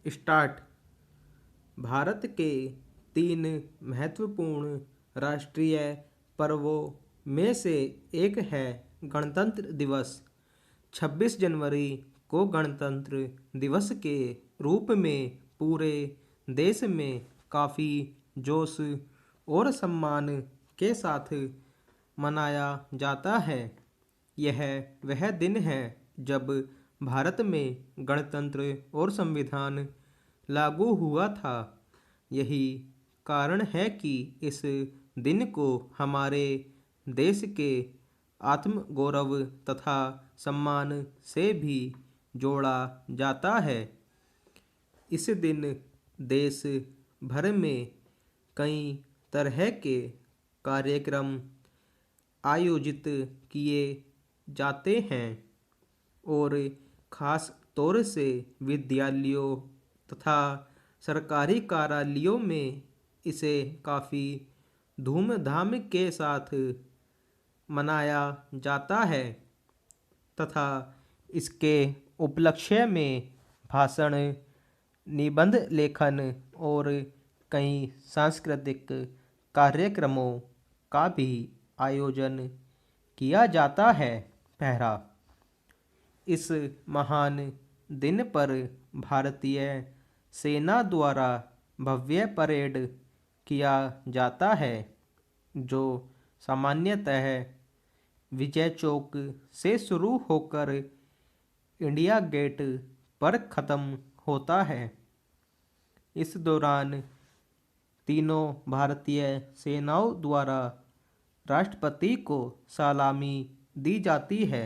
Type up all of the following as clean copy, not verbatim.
Start. Bharat के तीन महत्वपूर्ण राष्ट्रीय पर्वों में से एक है गणतंत्र दिवस। 26 जनवरी को गणतंत्र दिवस के रूप में पूरे देश में काफ़ी जोश और सम्मान के साथ मनाया जाता है। यह वह दिन है जब भारत में गणतंत्र और संविधान लागू हुआ था। यही कारण है कि इस दिन को हमारे देश के आत्मगौरव तथा सम्मान से भी जोड़ा जाता है। इस दिन देश भर में कई तरह के कार्यक्रम आयोजित किए जाते हैं और ख़ास तौर से विद्यालयों तथा सरकारी कार्यालयों में इसे काफ़ी धूमधाम के साथ मनाया जाता है तथा इसके उपलक्ष्य में भाषण, निबंध लेखन और कई सांस्कृतिक कार्यक्रमों का भी आयोजन किया जाता है। पहला, इस महान दिन पर भारतीय सेना द्वारा भव्य परेड किया जाता है जो सामान्यतः विजय चौक से शुरू होकर इंडिया गेट पर ख़त्म होता है। इस दौरान तीनों भारतीय सेनाओं द्वारा राष्ट्रपति को सलामी दी जाती है।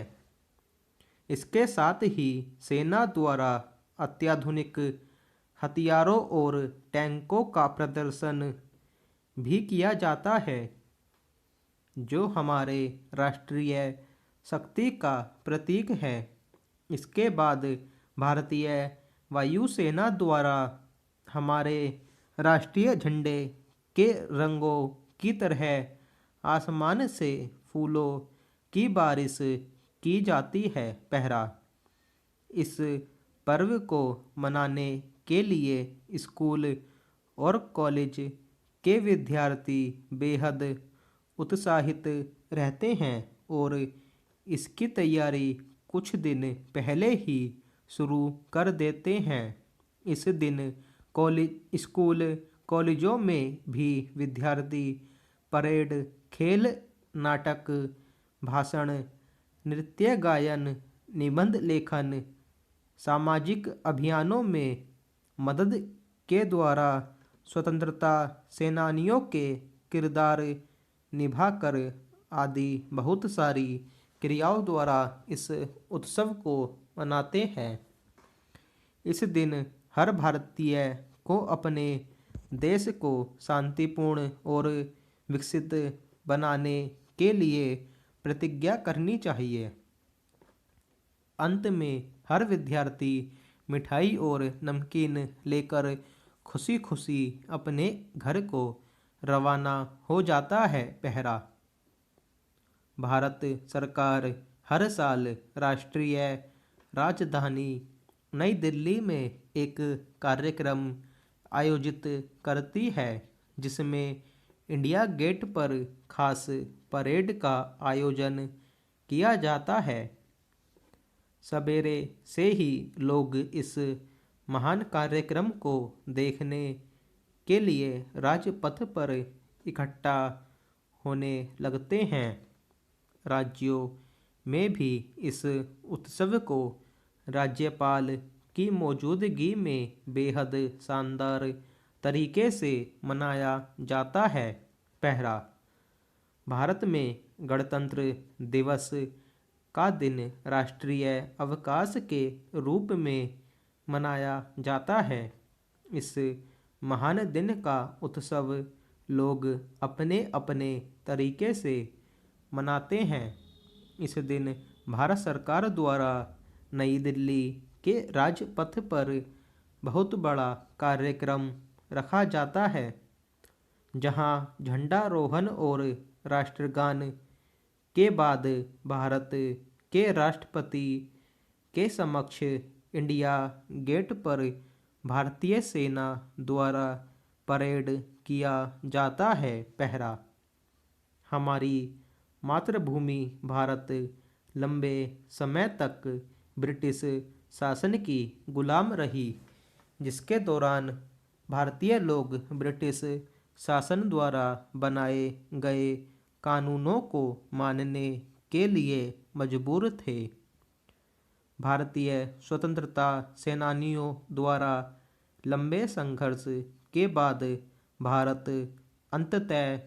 इसके साथ ही सेना द्वारा अत्याधुनिक हथियारों और टैंकों का प्रदर्शन भी किया जाता है जो हमारे राष्ट्रीय शक्ति का प्रतीक है। इसके बाद भारतीय वायुसेना द्वारा हमारे राष्ट्रीय झंडे के रंगों की तरह आसमान से फूलों की बारिश की जाती है। पहला, इस पर्व को मनाने के लिए स्कूल और कॉलेज के विद्यार्थी बेहद उत्साहित रहते हैं और इसकी तैयारी कुछ दिन पहले ही शुरू कर देते हैं। इस दिन स्कूल कॉलेजों में भी विद्यार्थी परेड, खेल, नाटक, भाषण, नृत्य, गायन, निबंध लेखन, सामाजिक अभियानों में मदद के द्वारा स्वतंत्रता सेनानियों के किरदार निभाकर आदि बहुत सारी क्रियाओं द्वारा इस उत्सव को मनाते हैं। इस दिन हर भारतीय को अपने देश को शांतिपूर्ण और विकसित बनाने के लिए प्रतिज्ञा करनी चाहिए। अंत में हर विद्यार्थी मिठाई और नमकीन लेकर खुशी खुशी अपने घर को रवाना हो जाता है। पहला, भारत सरकार हर साल राष्ट्रीय राजधानी नई दिल्ली में एक कार्यक्रम आयोजित करती है जिसमें इंडिया गेट पर खास परेड का आयोजन किया जाता है। सवेरे से ही लोग इस महान कार्यक्रम को देखने के लिए राजपथ पर इकट्ठा होने लगते हैं। राज्यों में भी इस उत्सव को राज्यपाल की मौजूदगी में बेहद शानदार तरीके से मनाया जाता है। पहला, भारत में गणतंत्र दिवस का दिन राष्ट्रीय अवकाश के रूप में मनाया जाता है। इस महान दिन का उत्सव लोग अपने अपने तरीके से मनाते हैं। इस दिन भारत सरकार द्वारा नई दिल्ली के राजपथ पर बहुत बड़ा कार्यक्रम रखा जाता है जहां झंडारोहण और राष्ट्रगान के बाद भारत के राष्ट्रपति के समक्ष इंडिया गेट पर भारतीय सेना द्वारा परेड किया जाता है पहरा। हमारी मातृभूमि भारत लंबे समय तक ब्रिटिश शासन की गुलाम रही, जिसके दौरान भारतीय लोग ब्रिटिश शासन द्वारा बनाए गए कानूनों को मानने के लिए मजबूर थे। भारतीय स्वतंत्रता सेनानियों द्वारा लंबे संघर्ष के बाद भारत अंततः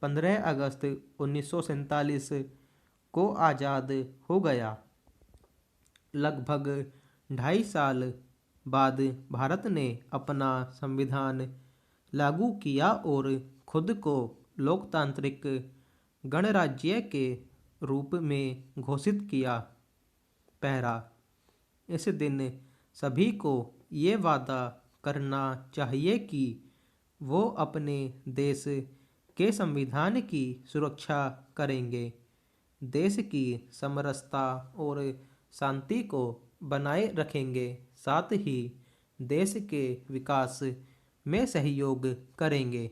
15 अगस्त 1947 को आज़ाद हो गया। लगभग 2.5 साल बाद भारत ने अपना संविधान लागू किया और खुद को लोकतांत्रिक गणराज्य के रूप में घोषित किया। पहला, इस दिन सभी को ये वादा करना चाहिए कि वो अपने देश के संविधान की सुरक्षा करेंगे, देश की समरसता और शांति को बनाए रखेंगे, साथ ही देश के विकास में सहयोग करेंगे।